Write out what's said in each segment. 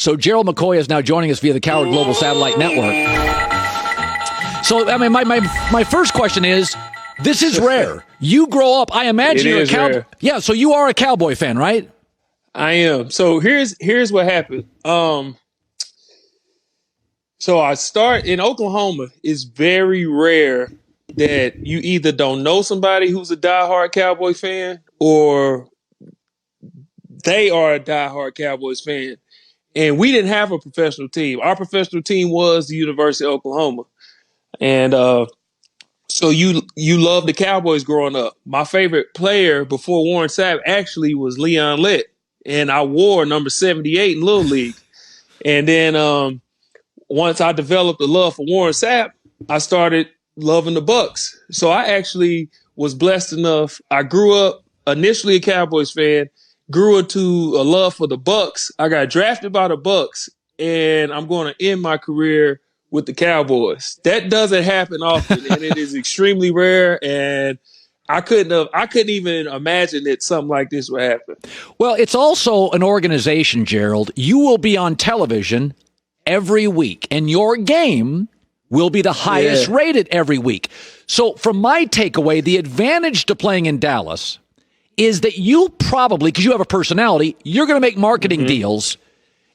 So Gerald McCoy is now joining us via the Cowherd Global Satellite Network. So, I mean, my first question is, this is rare. You grow up, I imagine you're a Cowboy. Yeah, so you are a Cowboy fan, right? I am. So here's what happened. So I start in Oklahoma. It's very rare that you either don't know somebody who's a diehard Cowboy fan or they are a diehard Cowboys fan. And we didn't have a professional team. Our professional team was the University of Oklahoma. And so you loved the Cowboys growing up. My favorite player before Warren Sapp actually was Leon Lett. And I wore number 78 in Little League. And then once I developed a love for Warren Sapp, I started loving the Bucs. So I actually was blessed enough. I grew up initially a Cowboys fan, grew into a love for the Bucs. I got drafted by the Bucs, and I'm going to end my career with the Cowboys. That doesn't happen often, and it is extremely rare. And I couldn't even imagine that something like this would happen. Well, it's also an organization, Gerald. You will be on television every week, and your game will be the highest rated every week. So from my takeaway, the advantage to playing in Dallas is that you probably, because you have a personality, you're going to make marketing deals.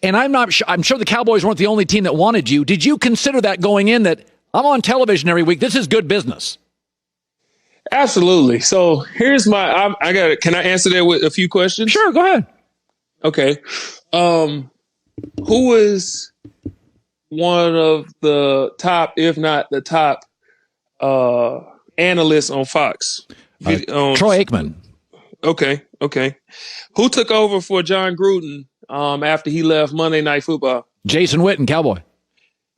And I'm sure the Cowboys weren't the only team that wanted you. Did you consider that going in, that I'm on television every week, this is good business? Absolutely. So here's my, can I answer that with a few questions? Sure, go ahead. Okay. Who is one of the top, if not the top, analysts on Fox? Troy Aikman. Okay. Who took over for John Gruden after he left Monday Night Football? Jason Witten, Cowboy.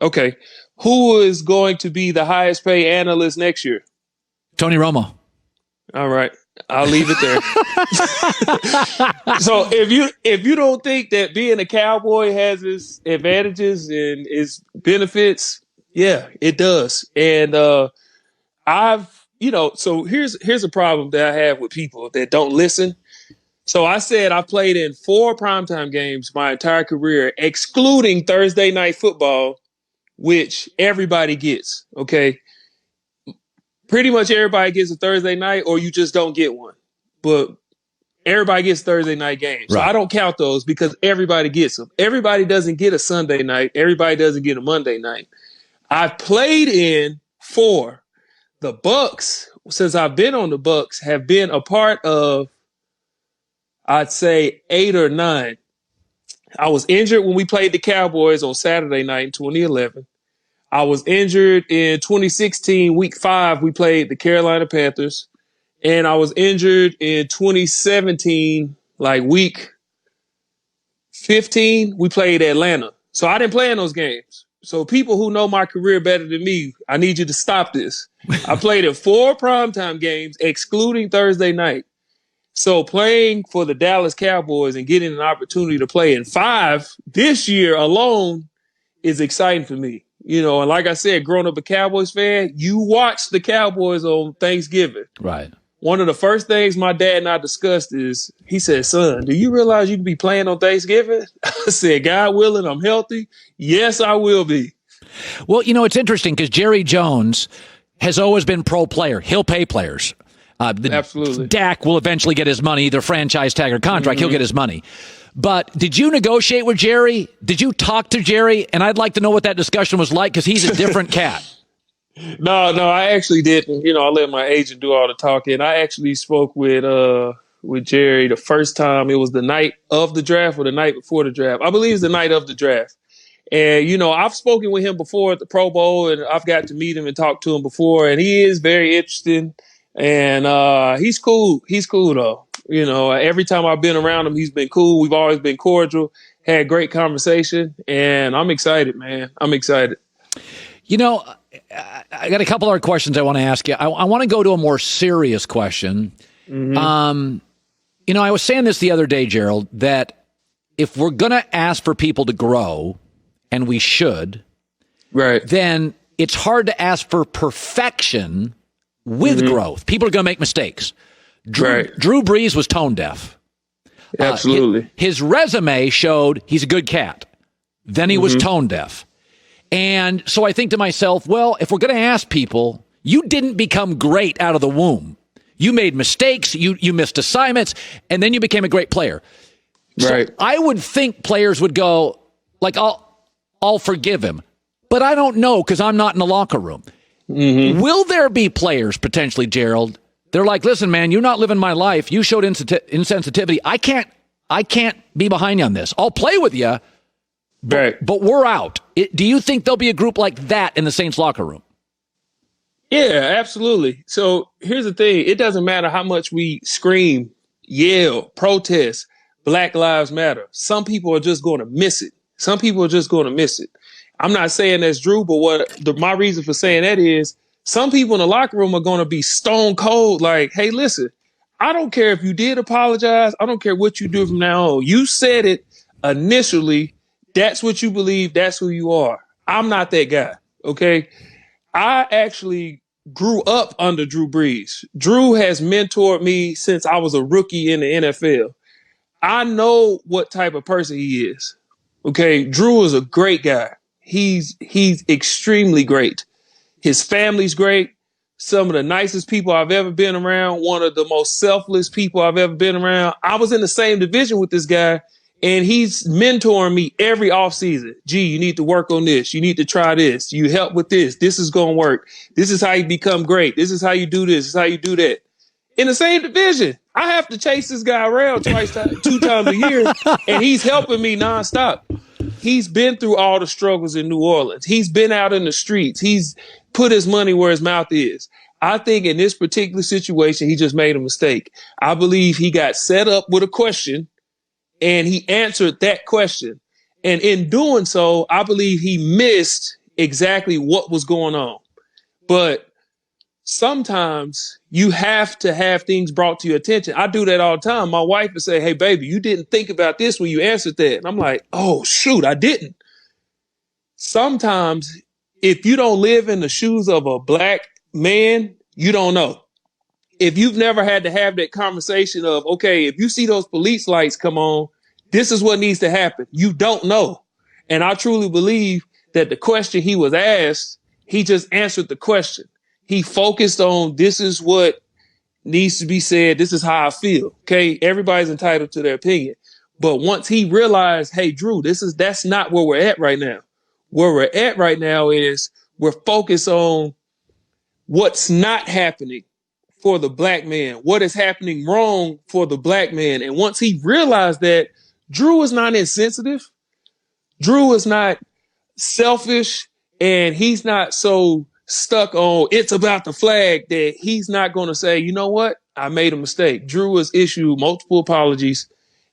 Okay. Who is going to be the highest paid analyst next year? Tony Romo. All right. I'll leave it there. So if you don't think that being a Cowboy has its advantages and its benefits, yeah, it does. And so here's a problem that I have with people that don't listen. So I said I played in 4 primetime games my entire career, excluding Thursday Night Football, which everybody gets, okay? Pretty much everybody gets a Thursday night, or you just don't get one. But everybody gets Thursday night games. Right. So I don't count those because everybody gets them. Everybody doesn't get a Sunday night. Everybody doesn't get a Monday night. I've played in 4. The Bucs, since I've been on the Bucs, have been a part of, I'd say, 8 or 9. I was injured when we played the Cowboys on Saturday night in 2011. I was injured in 2016, week 5, we played the Carolina Panthers. And I was injured in 2017, like week 15, we played Atlanta. So I didn't play in those games. So people who know my career better than me, I need you to stop this. I played in 4 primetime games, excluding Thursday night. So playing for the Dallas Cowboys and getting an opportunity to play in 5 this year alone is exciting for me. You know, and like I said, growing up a Cowboys fan, you watch the Cowboys on Thanksgiving. Right. One of the first things my dad and I discussed is, he said, son, do you realize you can be playing on Thanksgiving? I said, God willing, I'm healthy. Yes, I will be. Well, you know, it's interesting because Jerry Jones has always been pro player. He'll pay players. Absolutely. Dak will eventually get his money, either franchise tag or contract. He'll get his money. But did you negotiate with Jerry? Did you talk to Jerry? And I'd like to know what that discussion was like because he's a different cat. No, I actually didn't. You know, I let my agent do all the talking. I actually spoke with Jerry the first time. It was the night of the draft or the night before the draft. I believe it's the night of the draft. And, you know, I've spoken with him before at the Pro Bowl, and I've got to meet him and talk to him before. And he is very interesting. And he's cool. He's cool, though. You know, every time I've been around him, he's been cool. We've always been cordial, had great conversation, and I'm excited, man. I'm excited. You know, I got a couple other questions I want to ask you. I want to go to a more serious question. Mm-hmm. You know, I was saying this the other day, Gerald, that if we're going to ask for people to grow, and we should, right, then it's hard to ask for perfection with growth. People are going to make mistakes. Drew Brees was tone deaf. Absolutely. His resume showed he's a good cat. Then he was tone deaf. And so I think to myself, well, if we're going to ask people, you didn't become great out of the womb. You made mistakes, you missed assignments, and then you became a great player. Right. So I would think players would go, like, I'll forgive him. But I don't know because I'm not in the locker room. Will there be players potentially, Gerald? They're like, listen, man, you're not living my life. You showed insensitivity. I can't be behind you on this. I'll play with you, but we're out. Do you think there'll be a group like that in the Saints locker room? Yeah, absolutely. So here's the thing. It doesn't matter how much we scream, yell, protest, Black Lives Matter. Some people are just going to miss it. Some people are just going to miss it. I'm not saying that's Drew, but my reason for saying that is some people in the locker room are going to be stone cold like, hey, listen, I don't care if you did apologize. I don't care what you do from now on. You said it initially. That's what you believe. That's who you are. I'm not that guy. Okay. I actually grew up under Drew Brees. Drew has mentored me since I was a rookie in the NFL. I know what type of person he is. Okay. Drew is a great guy. He's extremely great. His family's great. Some of the nicest people I've ever been around. One of the most selfless people I've ever been around. I was in the same division with this guy, and he's mentoring me every offseason. Gee, you need to work on this. You need to try this. You help with this. This is going to work. This is how you become great. This is how you do this. This is how you do that. In the same division, I have to chase this guy around 2 times a year, and he's helping me nonstop. He's been through all the struggles in New Orleans. He's been out in the streets. He's put his money where his mouth is. I think in this particular situation, he just made a mistake. I believe he got set up with a question and he answered that question. And in doing so, I believe he missed exactly what was going on. But sometimes you have to have things brought to your attention. I do that all the time. My wife would say, hey, baby, you didn't think about this when you answered that. And I'm like, oh, shoot, I didn't. Sometimes if you don't live in the shoes of a black man, you don't know. If you've never had to have that conversation of, okay, if you see those police lights come on, this is what needs to happen. You don't know. And I truly believe that the question he was asked, he just answered the question. He focused on this is what needs to be said. This is how I feel. Okay. Everybody's entitled to their opinion. But once he realized, hey, Drew, that's not where we're at right now. Where we're at right now is we're focused on what's not happening for the black man, what is happening wrong for the black man. And once he realized that, Drew is not insensitive. Drew is not selfish, and he's not so stuck on it's about the flag that he's not going to say, you know what? I made a mistake. Drew has issued multiple apologies,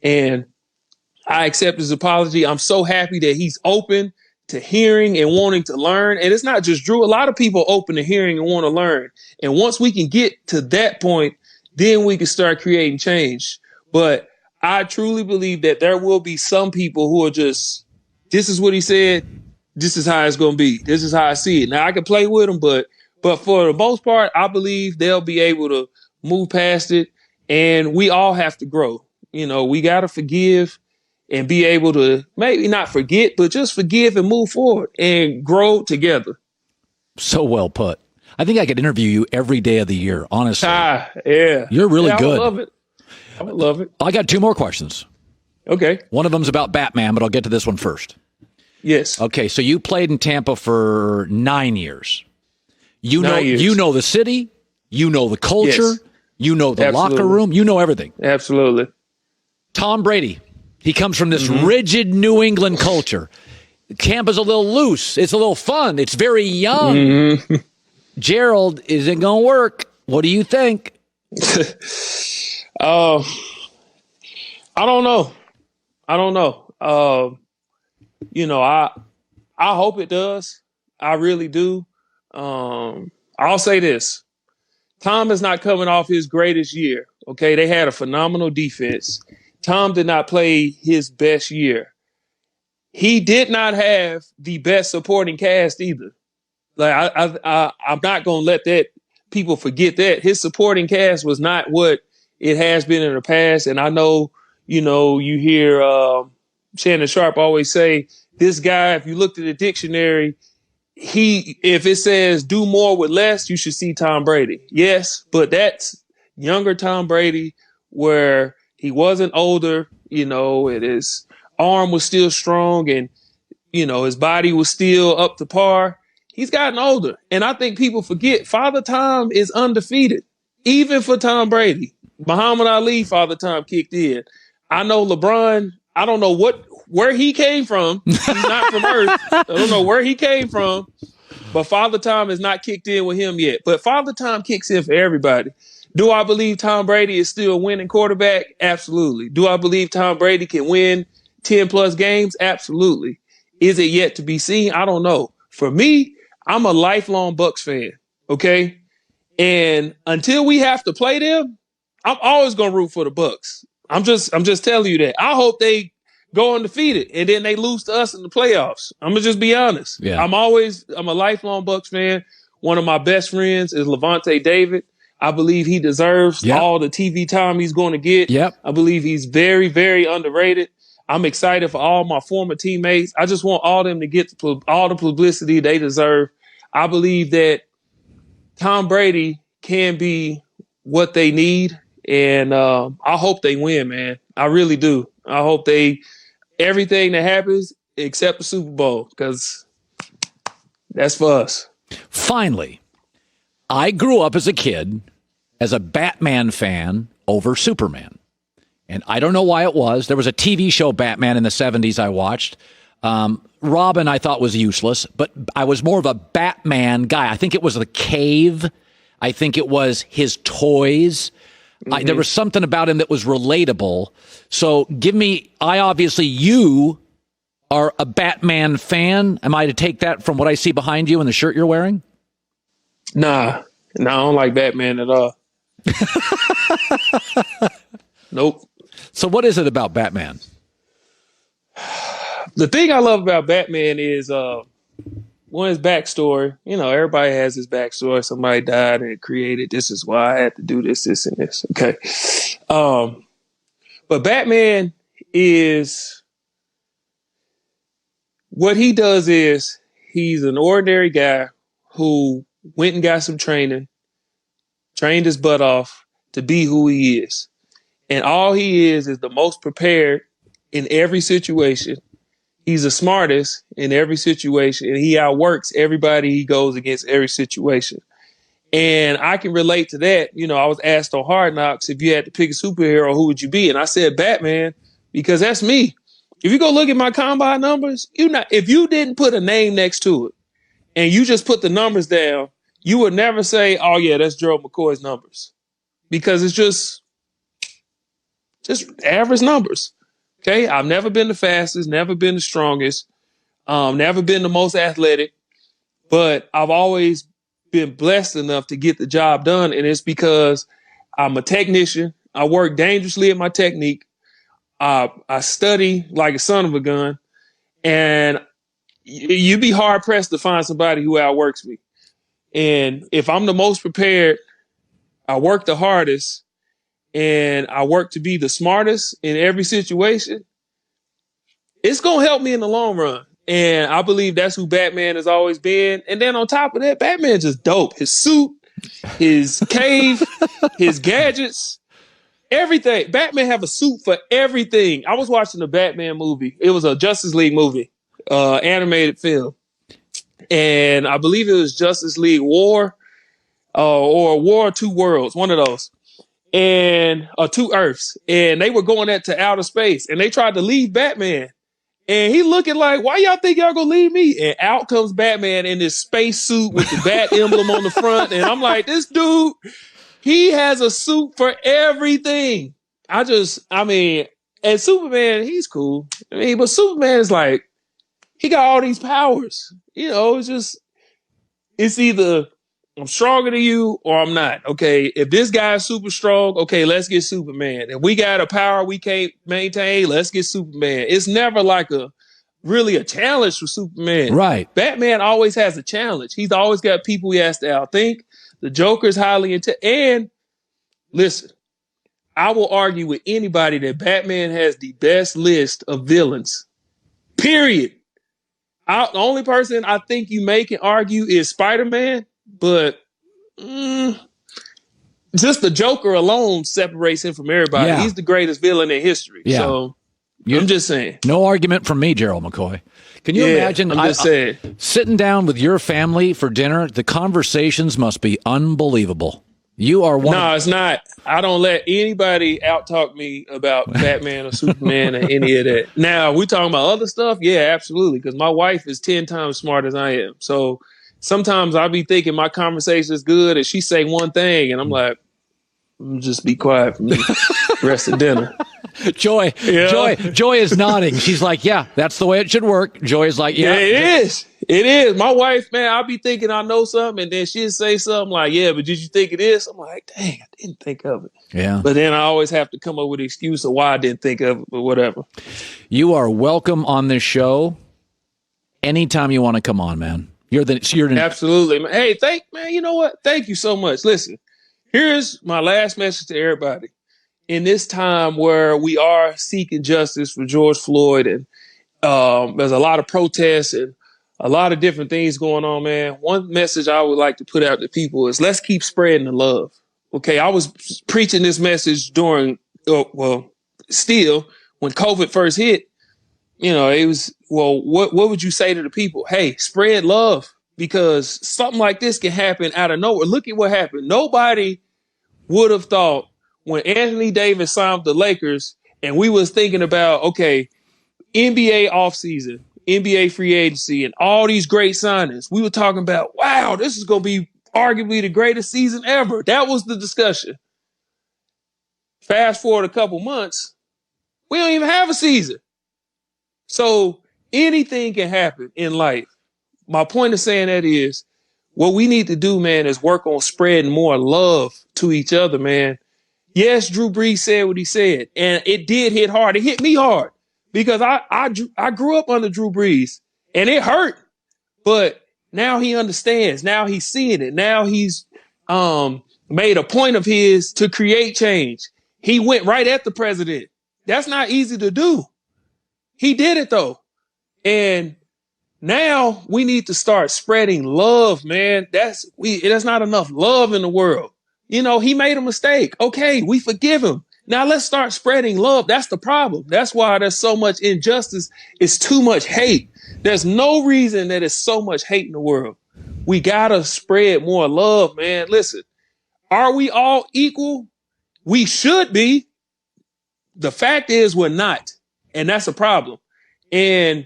and I accept his apology. I'm so happy that he's open to hearing and wanting to learn. And it's not just Drew. A lot of people open to hearing and want to learn. And once we can get to that point, then we can start creating change. But I truly believe that there will be some people who are just, this is what he said. This is how it's going to be. This is how I see it. Now I can play with them, but for the most part, I believe they'll be able to move past it. And we all have to grow. You know, we got to forgive and be able to maybe not forget, but just forgive and move forward and grow together. So well put. I think I could interview you every day of the year, honestly. Yeah. You're really good. I love it. I would love it. I got 2 more questions. Okay. One of them's about Batman, but I'll get to this one first. Yes. Okay, so you played in Tampa for 9 years. You 9 years. You know the city, you know the culture, Yes. you know the Absolutely. locker room, you know everything. Absolutely. Tom Brady, he comes from this rigid New England culture. Tampa's a little loose. It's a little fun. It's very young. Gerald, is it going to work? What do you think? I don't know. I hope it does. I really do. I'll say this. Tom is not coming off his greatest year. Okay. They had a phenomenal defense. Tom did not play his best year. He did not have the best supporting cast either. Like I'm not going to let that people forget that his supporting cast was not what it has been in the past. And I know, you hear Shannon Sharp always say, this guy, if you looked at the dictionary, if it says do more with less, you should see Tom Brady. Yes, but that's younger Tom Brady where he wasn't older, and his arm was still strong and, his body was still up to par. He's gotten older. And I think people forget Father Time is undefeated, even for Tom Brady. Muhammad Ali, Father Time kicked in. I know LeBron, I don't know where he came from. He's not from Earth. I don't know where he came from, but Father Time has not kicked in with him yet. But Father Time kicks in for everybody. Do I believe Tom Brady is still a winning quarterback? Absolutely. Do I believe Tom Brady can win 10 plus games? Absolutely. Is it yet to be seen? I don't know. For me, I'm a lifelong Bucs fan. Okay. And until we have to play them, I'm always going to root for the Bucs. I'm just telling you that. I hope they go undefeated and then they lose to us in the playoffs. I'm going to just be honest. Yeah. I'm a lifelong Bucs fan. One of my best friends is Levante David. I believe he deserves all the TV time he's going to get. Yep. I believe he's very, very underrated. I'm excited for all my former teammates. I just want all them to get all the publicity they deserve. I believe that Tom Brady can be what they need. And I hope they win, man. I really do. I hope everything that happens except the Super Bowl, because that's for us. Finally, I grew up as a kid as a Batman fan over Superman. And I don't know why it was. There was a TV show, Batman, in the 70s I watched. Robin I thought was useless, but I was more of a Batman guy. I think it was the cave. I think it was his toys. Mm-hmm. There was something about him that was relatable. So you are a Batman fan. Am I to take that from what I see behind you and the shirt you're wearing? Nah, I don't like Batman at all. Nope. So what is it about Batman? The thing I love about Batman is one, his backstory. Everybody has his backstory. Somebody died and created, this is why I had to do this, this, and this. Okay. But Batman is, what he does is he's an ordinary guy who went and got some training, trained his butt off to be who he is. And all he is the most prepared in every situation. He's the smartest in every situation, and he outworks everybody he goes against every situation. And I can relate to that. I was asked on Hard Knocks, if you had to pick a superhero, who would you be? And I said Batman, because that's me. If you go look at my combine numbers, if you didn't put a name next to it and you just put the numbers down, you would never say, oh yeah, that's Gerald McCoy's numbers, because it's just average numbers. Okay, I've never been the fastest, never been the strongest, never been the most athletic, but I've always been blessed enough to get the job done. And it's because I'm a technician. I work dangerously at my technique. I study like a son of a gun, and you'd be hard pressed to find somebody who outworks me. And if I'm the most prepared, I work the hardest, and I work to be the smartest in every situation, it's going to help me in the long run. And I believe that's who Batman has always been. And then on top of that, Batman's just dope. His suit, his cave, his gadgets, everything. Batman have a suit for everything. I was watching a Batman movie. It was a Justice League movie, animated film. And I believe it was Justice League War or War of Two Worlds, one of those. And two Earths, and they were going to outer space, and they tried to leave Batman, and he looking like, why y'all think y'all gonna leave me? And out comes Batman in this space suit with the bat emblem on the front, and I'm like, this dude, he has a suit for everything. And Superman, he's cool. But Superman is like, he got all these powers. It's either I'm stronger than you or I'm not. Okay, if this guy's super strong, okay, let's get Superman. If we got a power we can't maintain, let's get Superman. It's never like really a challenge for Superman. Right. Batman always has a challenge. He's always got people he has to outthink. The Joker's highly and listen, I will argue with anybody that Batman has the best list of villains. Period. The only person I think you can argue is Spider-Man, but just the Joker alone separates him from everybody. Yeah. He's the greatest villain in history. Yeah. So I'm just saying. No argument from me, Gerald McCoy. Can you imagine I'm just saying. Sitting down with your family for dinner? The conversations must be unbelievable. You are one. No, it's not. I don't let anybody out-talk me about Batman or Superman or any of that. Now, we talking about other stuff? Yeah, absolutely, because my wife is 10 times smarter than I am. So sometimes I'll be thinking my conversation is good, and she say one thing, and I'm like, just be quiet for me the rest of dinner. Joy is nodding. She's like, yeah, that's the way it should work. Joy is like, yeah. It is. My wife, man, I'll be thinking I know something, and then she'll say something like, yeah, but did you think of this? I'm like, dang, I didn't think of it. Yeah. But then I always have to come up with an excuse of why I didn't think of it, but whatever. You are welcome on this show anytime you want to come on, man. You're Absolutely. Man. Hey, you know what? Thank you so much. Listen, here's my last message to everybody. In this time where we are seeking justice for George Floyd, and there's a lot of protests and a lot of different things going on, man. One message I would like to put out to people is let's keep spreading the love. Okay, I was preaching this message during, still, when COVID first hit, it was, what would you say to the people? Hey, spread love, because something like this can happen out of nowhere. Look at what happened. Nobody would have thought when Anthony Davis signed the Lakers and we was thinking about, okay, NBA offseason, NBA free agency, and all these great signings. We were talking about, wow, this is going to be arguably the greatest season ever. That was the discussion. Fast forward a couple months, we don't even have a season. So anything can happen in life. My point of saying that is what we need to do, man, is work on spreading more love to each other, man. Yes, Drew Brees said what he said, and it did hit hard. It hit me hard. Because I grew up under Drew Brees, and it hurt. But now he understands. Now he's seeing it. Now he's made a point of his to create change. He went right at the president. That's not easy to do. He did it, though. And now we need to start spreading love, man. There's not enough love in the world. He made a mistake. Okay, we forgive him. Now let's start spreading love. That's the problem. That's why there's so much injustice. It's too much hate. There's no reason that there's so much hate in the world. We got to spread more love, man. Listen, are we all equal? We should be. The fact is we're not. And that's a problem. And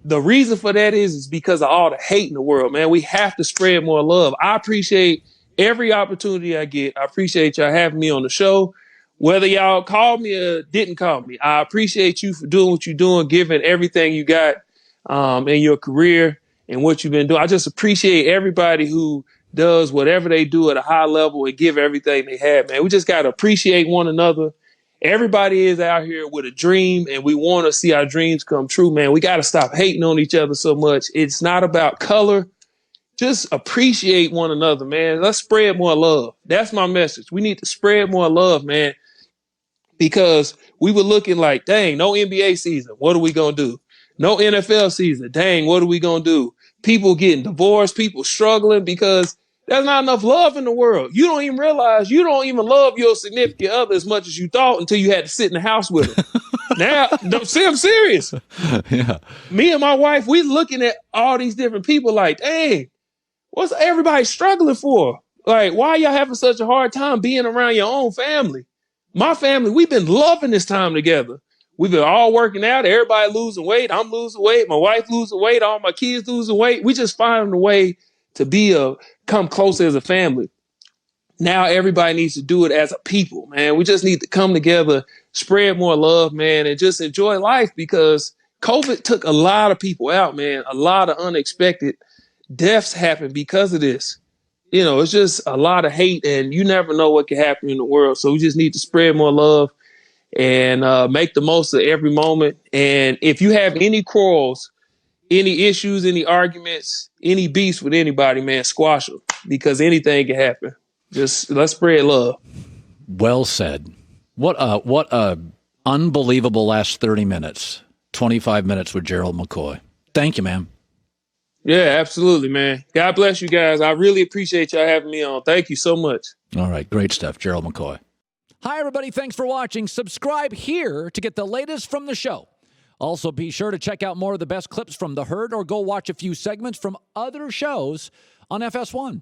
the reason for that is because of all the hate in the world, man. We have to spread more love. I appreciate every opportunity I get. I appreciate y'all having me on the show. Whether y'all called me or didn't call me, I appreciate you for doing what you're doing, giving everything you got in your career and what you've been doing. I just appreciate everybody who does whatever they do at a high level and give everything they have, man. We just got to appreciate one another. Everybody is out here with a dream, and we want to see our dreams come true, man. We got to stop hating on each other so much. It's not about color. Just appreciate one another, man. Let's spread more love. That's my message. We need to spread more love, man. Because we were looking like, dang, no NBA season. What are we going to do? No NFL season. Dang, what are we going to do? People getting divorced, people struggling because there's not enough love in the world. You don't even realize you don't even love your significant other as much as you thought until you had to sit in the house with them. Now, see, I'm serious. Yeah. Me and my wife, we looking at all these different people like, dang, what's everybody struggling for? Like, why y'all having such a hard time being around your own family? My family, we've been loving this time together. We've been all working out. Everybody losing weight. I'm losing weight. My wife losing weight. All my kids losing weight. We just finding a way to come closer as a family. Now everybody needs to do it as a people, man. We just need to come together, spread more love, man, and just enjoy life because COVID took a lot of people out, man. A lot of unexpected deaths happened because of this. It's just a lot of hate, and you never know what can happen in the world. So we just need to spread more love and make the most of every moment. And if you have any quarrels, any issues, any arguments, any beefs with anybody, man, squash them because anything can happen. Just let's spread love. Well said. What a unbelievable last 30 minutes. 25 minutes with Gerald McCoy. Thank you, man. Yeah, absolutely, man. God bless you guys. I really appreciate y'all having me on. Thank you so much. All right, great stuff, Gerald McCoy. Hi, everybody. Thanks for watching. Subscribe here to get the latest from the show. Also, be sure to check out more of the best clips from The Herd or go watch a few segments from other shows on FS1.